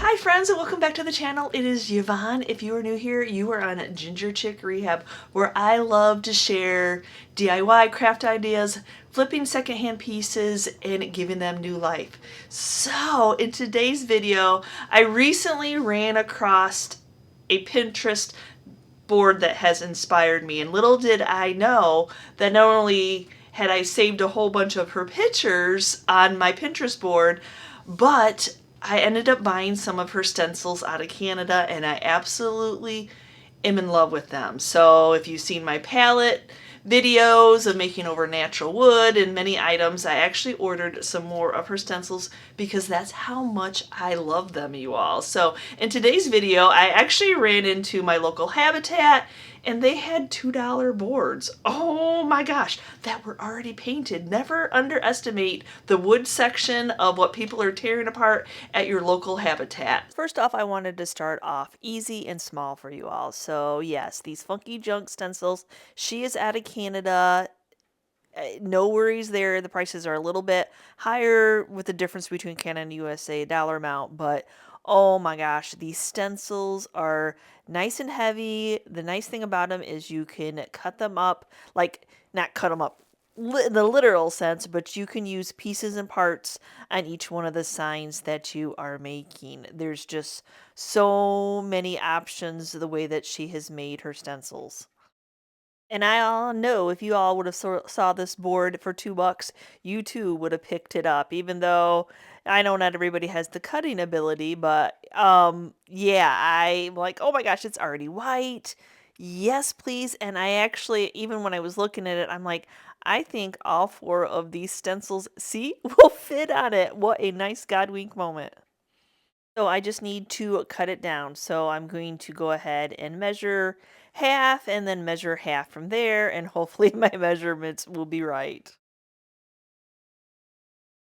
Hi friends and welcome back to the channel. It is Yvonne. If you are new here, you are on Ginger Chick Rehab, where I love to share DIY craft ideas, flipping secondhand pieces, and giving them new life. So in today's video, I recently ran across a Pinterest board that has inspired me, and little did I know that not only had I saved a whole bunch of her pictures on my Pinterest board, but I ended up buying some of her stencils out of Canada, and I absolutely am in love with them. So if you've seen my palette videos of making over natural wood and many items, I actually ordered some more of her stencils because that's how much I love them, you all. So in today's video, I actually ran into my local Habitat and they had $2 boards. Oh my gosh, that were already painted. Never underestimate the wood section of what people are tearing apart at your local Habitat. First off, I wanted to start off easy and small for you all. So yes, these funky junk stencils. She is out of Canada. No worries there. The prices are a little bit higher with the difference between Canada and USA dollar amount, but oh my gosh, these stencils are nice and heavy. The nice thing about them is you can cut them up, like not cut them up the literal sense, but you can use pieces and parts on each one of the signs that you are making. There's just so many options the way that she has made her stencils. And I all know if you all would have saw this board for $2, you too would have picked it up. Even though I know not everybody has the cutting ability, but yeah, I'm like, oh my gosh, it's already white. Yes, please. And I actually, even when I was looking at it, I'm like, I think all 4 of these stencils, see, will fit on it. What a nice God wink moment. So I just need to cut it down. So I'm going to go ahead and measure half and then measure half from there, and hopefully my measurements will be right.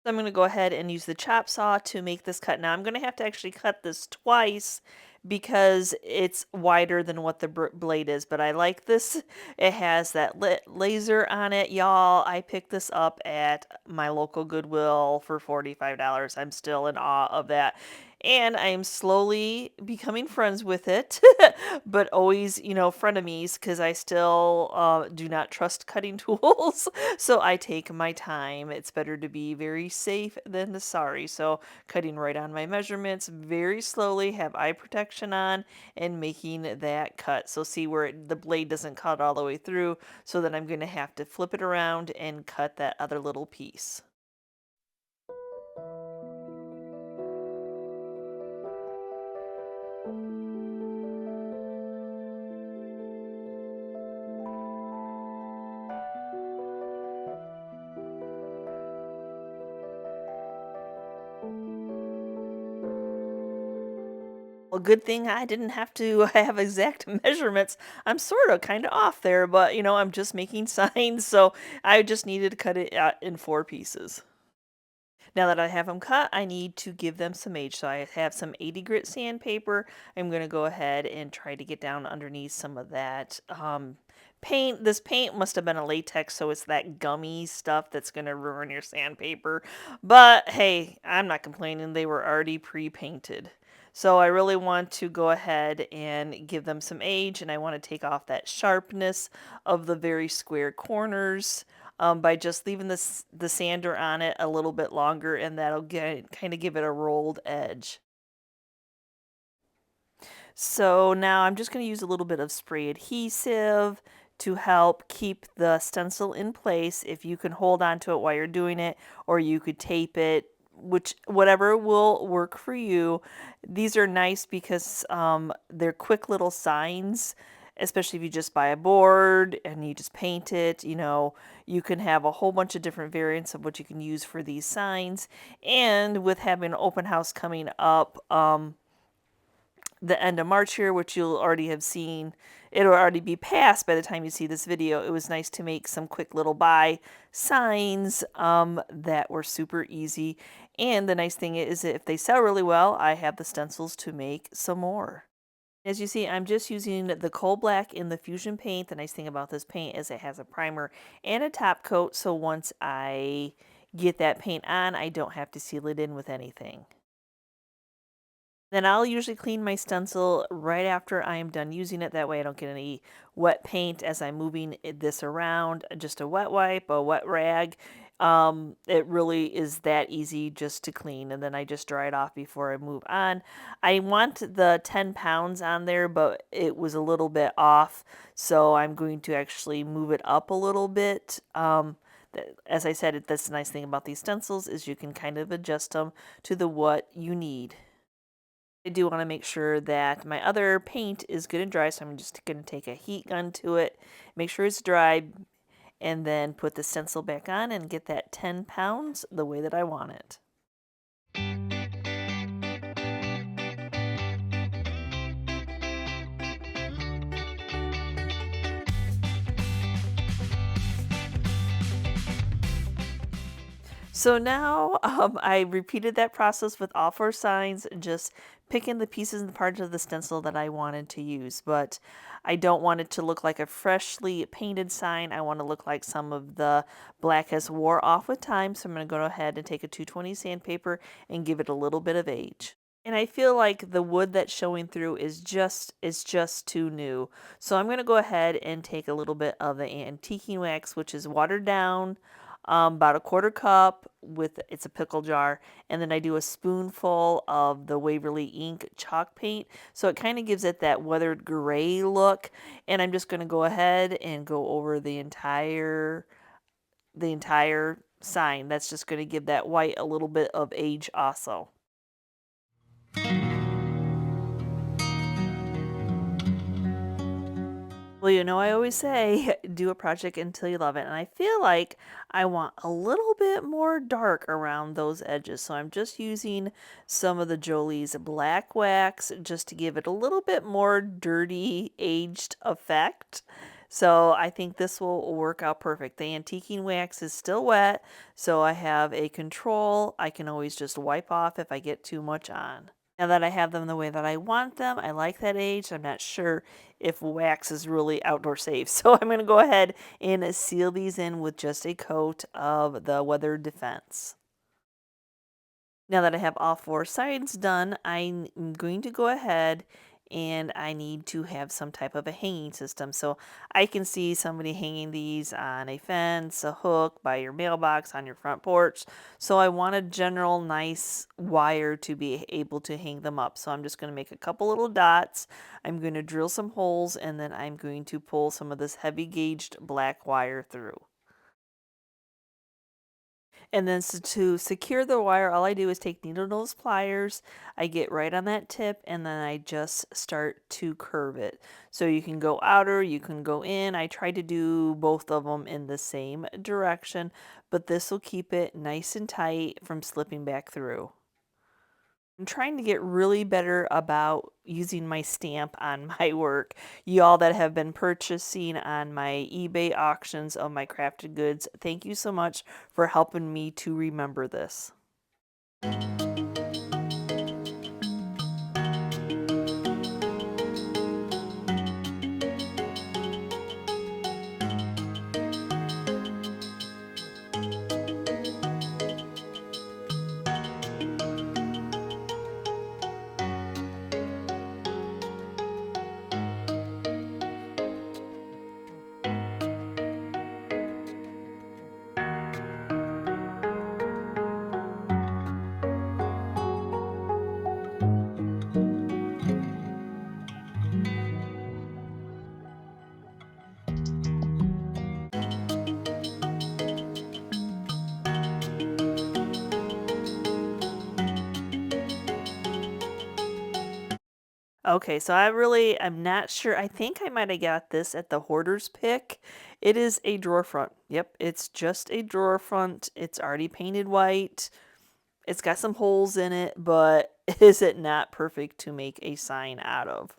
So I'm going to go ahead and use the chop saw to make this cut. Now I'm going to have to actually cut this twice because it's wider than what the blade is, but I like this. It has that laser on it, y'all. I picked this up at my local Goodwill for $45. I'm still in awe of that. And I am slowly becoming friends with it, but always, frenemies because I still do not trust cutting tools. So I take my time. It's better to be very safe than sorry. So cutting right on my measurements, very slowly, have eye protection on, and making that cut. So see where the blade doesn't cut all the way through, so that I'm going to have to flip it around and cut that other little piece. Well, good thing I didn't have to have exact measurements. I'm sort of kind of off there, but I'm just making signs, so I just needed to cut it out in 4 pieces. Now that I have them cut, I need to give them some age. So I have some 80 grit sandpaper. I'm going to go ahead and try to get down underneath some of that paint. This paint must have been a latex, so it's that gummy stuff that's going to ruin your sandpaper. But hey, I'm not complaining. They were already pre-painted. So I really want to go ahead and give them some age, and I want to take off that sharpness of the very square corners by just leaving the sander on it a little bit longer, and that'll kind of give it a rolled edge. So now I'm just going to use a little bit of spray adhesive to help keep the stencil in place. If you can hold on to it while you're doing it, or you could tape it, whatever will work for you. These are nice because they're quick little signs, especially if you just buy a board and you just paint it. You can have a whole bunch of different variants of what you can use for these signs. And with having an open house coming up the end of March here, which you'll already have seen, it'll already be past by the time you see this video. It was nice to make some quick little buy signs that were super easy. And the nice thing is, if they sell really well, I have the stencils to make some more. As you see, I'm just using the coal black in the fusion paint. The nice thing about this paint is it has a primer and a top coat, so once I get that paint on, I don't have to seal it in with anything. Then I'll usually clean my stencil right after I am done using it. That way I don't get any wet paint as I'm moving this around. Just a wet wipe, a wet rag. It really is that easy just to clean, and then I just dry it off before I move on. I want the 10 pounds on there, but it was a little bit off, so I'm going to actually move it up a little bit. As I said, that's the nice thing about these stencils is you can kind of adjust them to the what you need. I do want to make sure that my other paint is good and dry, so I'm just going to take a heat gun to it, make sure it's dry, and then put the stencil back on and get that 10 pounds the way that I want it. So now I repeated that process with all 4 signs, just picking the pieces and parts of the stencil that I wanted to use. But I don't want it to look like a freshly painted sign. I want to look like some of the black has wore off with time. So I'm going to go ahead and take a 220 sandpaper and give it a little bit of age. And I feel like the wood that's showing through is just too new. So I'm going to go ahead and take a little bit of the antiquing wax, which is watered down, about a 1/4 cup with, it's a pickle jar, and then I do a spoonful of the Waverly ink chalk paint, so it kind of gives it that weathered gray look. And I'm just going to go ahead and go over the entire sign. That's just going to give that white a little bit of age also. Well, you know, I always say do a project until you love it. And I feel like I want a little bit more dark around those edges. So I'm just using some of the Jolie's black wax just to give it a little bit more dirty, aged effect. So I think this will work out perfect. The antiquing wax is still wet, so I have a control. I can always just wipe off if I get too much on. Now that I have them the way that I want them, I like that age. I'm not sure if wax is really outdoor safe. So I'm going to go ahead and seal these in with just a coat of the Weather Defense. Now that I have all 4 sides done, I'm going to go ahead and I need to have some type of a hanging system. So I can see somebody hanging these on a fence, a hook, by your mailbox, on your front porch. So I want a general nice wire to be able to hang them up. So I'm just going to make a couple little dots. I'm going to drill some holes, and then I'm going to pull some of this heavy gauged black wire through. And then to secure the wire, all I do is take needle nose pliers. I get right on that tip, and then I just start to curve it. So you can go outer, you can go in. I try to do both of them in the same direction, but this will keep it nice and tight from slipping back through. I'm trying to get really better about using my stamp on my work. Y'all that have been purchasing on my eBay auctions of my crafted goods, thank you so much for helping me to remember this. Okay, so I'm not sure. I think I might have got this at the hoarder's pick. It is a drawer front. Yep, it's just a drawer front. It's already painted white. It's got some holes in it, but is it not perfect to make a sign out of?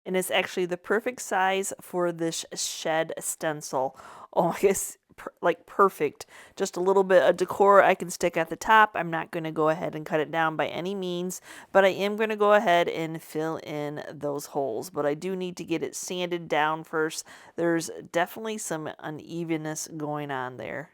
And it's actually the perfect size for this shed stencil. Oh, I guess like perfect. Just a little bit of decor I can stick at the top. I'm not going to go ahead and cut it down by any means, but I am going to go ahead and fill in those holes. But I do need to get it sanded down first. There's definitely some unevenness going on there.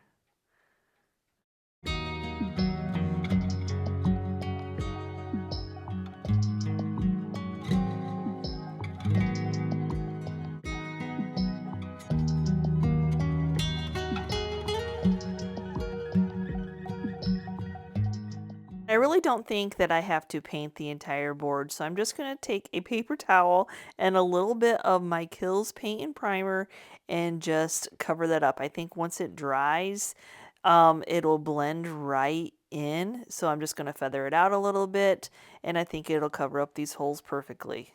I really don't think that I have to paint the entire board, so I'm just going to take a paper towel and a little bit of my Kills paint and primer and just cover that up. I think once it dries, it'll blend right in, so I'm just going to feather it out a little bit, and I think it'll cover up these holes perfectly.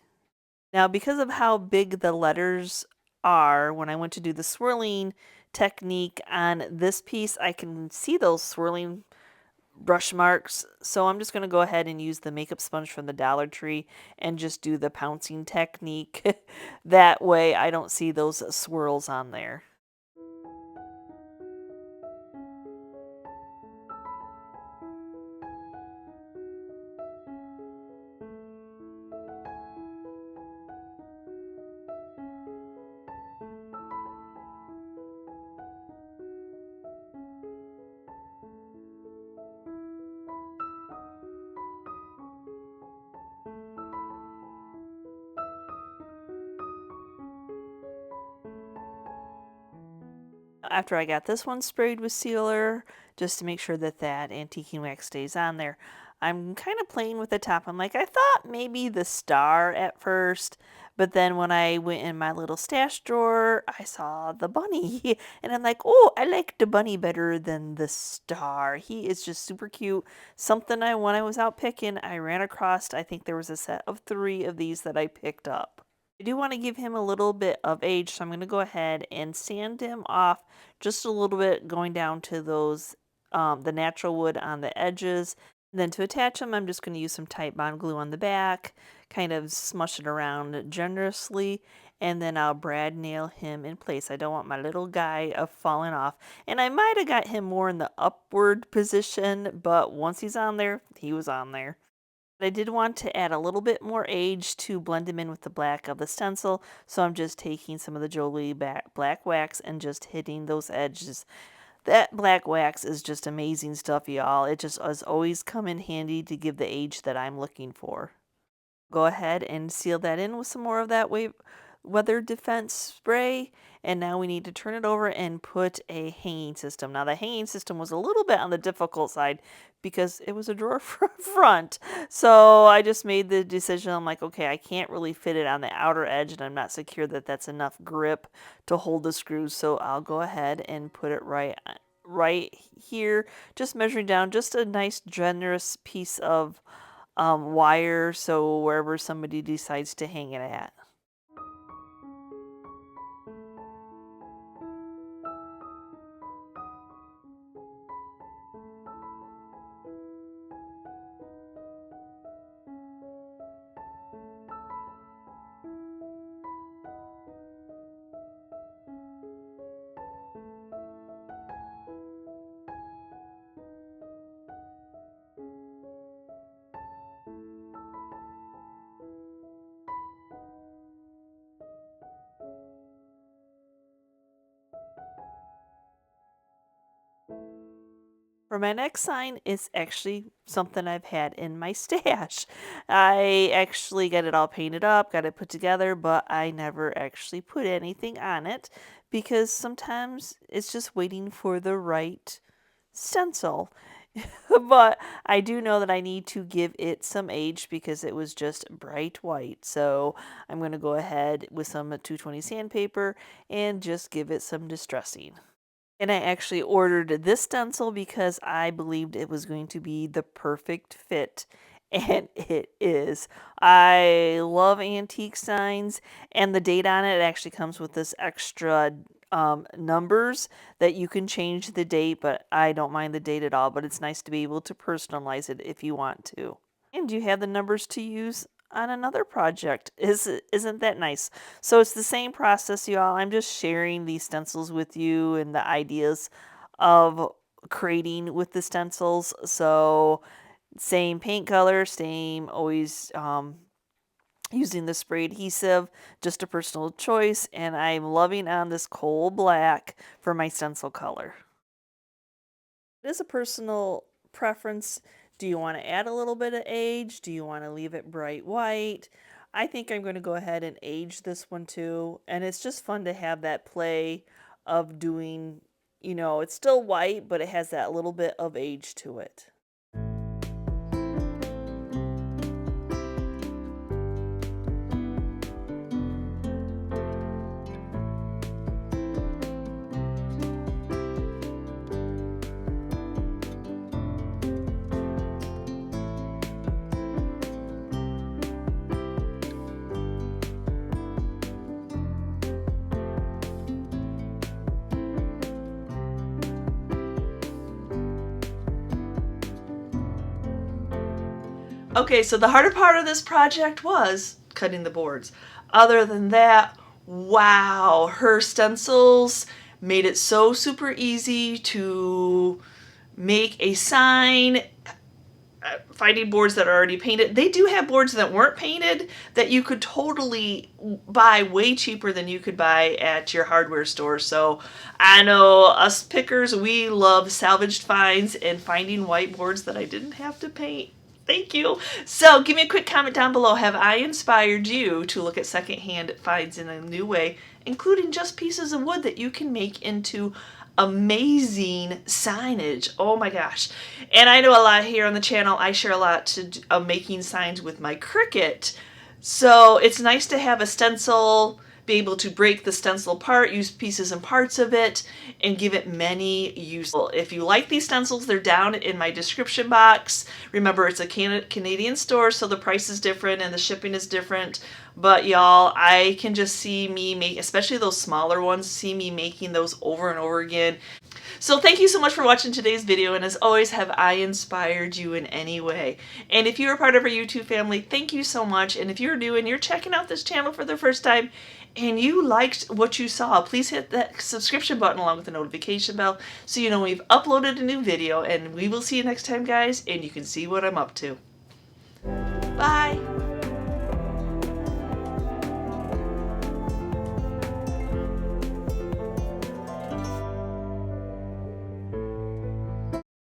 Now, because of how big the letters are, when I went to do the swirling technique on this piece, I can see those swirling brush marks. So I'm just going to go ahead and use the makeup sponge from the Dollar Tree and just do the pouncing technique. That way I don't see those swirls on there. After I got this one sprayed with sealer, just to make sure that that antiquing wax stays on there, I'm kind of playing with the top. I'm like, I thought maybe the star at first, but then when I went in my little stash drawer, I saw the bunny, and I'm like, oh, I like the bunny better than the star. He is just super cute. Something when I was out picking, I ran across, I think there was a set of 3 of these that I picked up. I do want to give him a little bit of age, so I'm going to go ahead and sand him off just a little bit, going down to those the natural wood on the edges. And then to attach him, I'm just going to use some Tite Bond glue on the back, kind of smush it around generously, and then I'll brad nail him in place. I don't want my little guy falling off. And I might have got him more in the upward position, but once he's on there, he was on there. I did want to add a little bit more age to blend him in with the black of the stencil, so I'm just taking some of the Jolie black wax and just hitting those edges. That black wax is just amazing stuff, y'all. It just has always come in handy to give the age that I'm looking for. Go ahead and seal that in with some more of that weather defense spray. And now we need to turn it over and put a hanging system. Now the hanging system was a little bit on the difficult side because it was a drawer front. So I just made the decision. I'm like, okay, I can't really fit it on the outer edge, and I'm not secure that that's enough grip to hold the screws. So I'll go ahead and put it right here, just measuring down just a nice generous piece of wire, so wherever somebody decides to hang it at. For my next sign, it's actually something I've had in my stash. I actually got it all painted up, got it put together, but I never actually put anything on it because sometimes it's just waiting for the right stencil. But I do know that I need to give it some age because it was just bright white. So I'm going to go ahead with some 220 sandpaper and just give it some distressing. And I actually ordered this stencil because I believed it was going to be the perfect fit. And it is. I love antique signs, and the date on it actually comes with this extra numbers that you can change the date, but I don't mind the date at all. But it's nice to be able to personalize it if you want to. And you have the numbers to use on another project. Isn't that nice? So it's the same process, y'all. I'm just sharing these stencils with you and the ideas of creating with the stencils. So same paint color, same always using the spray adhesive, just a personal choice, and I'm loving on this coal black for my stencil color. It is a personal preference. Do you want to add a little bit of age? Do you want to leave it bright white? I think I'm going to go ahead and age this one too. And it's just fun to have that play of doing, it's still white, but it has that little bit of age to it. Okay, so the harder part of this project was cutting the boards. Other than that, wow, her stencils made it so super easy to make a sign. Finding boards that are already painted. They do have boards that weren't painted that you could totally buy way cheaper than you could buy at your hardware store. So I know us pickers, we love salvaged finds and finding white boards that I didn't have to paint. Thank you. So give me a quick comment down below. Have I inspired you to look at secondhand finds in a new way, including just pieces of wood that you can make into amazing signage? Oh my gosh. And I know a lot here on the channel. I share a lot of making signs with my Cricut. So it's nice to have a stencil, be able to break the stencil apart, use pieces and parts of it, and give it many uses. If you like these stencils, they're down in my description box. Remember, it's a Canadian store, so the price is different and the shipping is different. But y'all, I can just see me make, especially those smaller ones, see me making those over and over again. So thank you so much for watching today's video, and as always, have I inspired you in any way? And if you're a part of our YouTube family, thank you so much. And if you're new and you're checking out this channel for the first time and you liked what you saw, please hit that subscription button along with the notification bell so you know we've uploaded a new video. And we will see you next time, guys, and you can see what I'm up to. Bye!